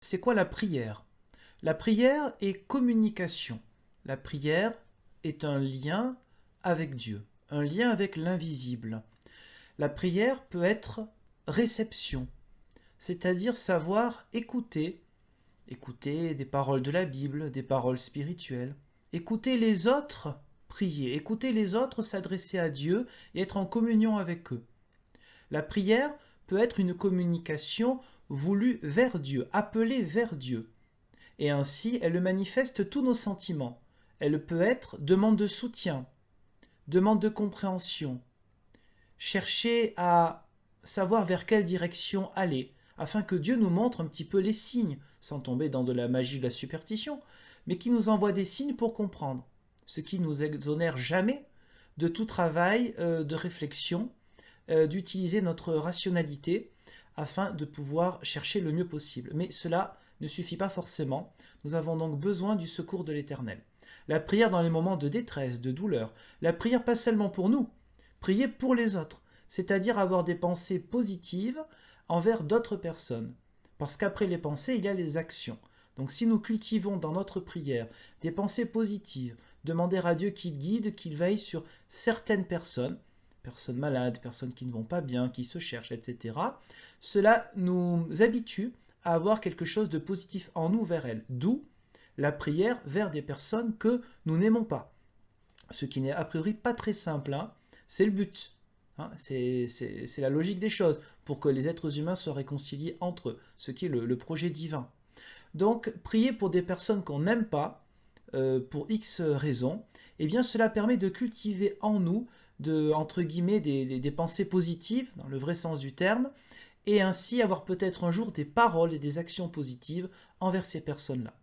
C'est quoi la prière? La prière est communication. La prière est un lien avec Dieu, un lien avec l'invisible. La prière peut être réception, c'est-à-dire savoir écouter des paroles de la Bible, des paroles spirituelles, écouter les autres prier, écouter les autres s'adresser à Dieu et être en communion avec eux. La prière peut être une communication voulue vers Dieu, appelée vers Dieu. Et ainsi, elle manifeste tous nos sentiments. Elle peut être demande de soutien, demande de compréhension, chercher à savoir vers quelle direction aller, afin que Dieu nous montre un petit peu les signes, sans tomber dans de la magie de la superstition, mais qui nous envoie des signes pour comprendre, ce qui nous exonère jamais de tout travail de réflexion, d'utiliser notre rationalité afin de pouvoir chercher le mieux possible. Mais cela ne suffit pas forcément. Nous avons donc besoin du secours de l'Éternel. La prière dans les moments de détresse, de douleur. La prière pas seulement pour nous, prier pour les autres, c'est-à-dire avoir des pensées positives envers d'autres personnes. Parce qu'après les pensées, il y a les actions. Donc si nous cultivons dans notre prière des pensées positives, demander à Dieu qu'il guide, qu'il veille sur certaines personnes malades, personnes qui ne vont pas bien, qui se cherchent, etc., cela nous habitue à avoir quelque chose de positif en nous vers elles. D'où la prière vers des personnes que nous n'aimons pas. Ce qui n'est a priori pas très simple, hein. C'est le but. Hein. C'est la logique des choses, pour que les êtres humains soient réconciliés entre eux, ce qui est le projet divin. Donc, prier pour des personnes qu'on n'aime pas, pour X raisons, eh bien cela permet de cultiver en nous, entre guillemets, des pensées positives, dans le vrai sens du terme, et ainsi avoir peut-être un jour des paroles et des actions positives envers ces personnes-là.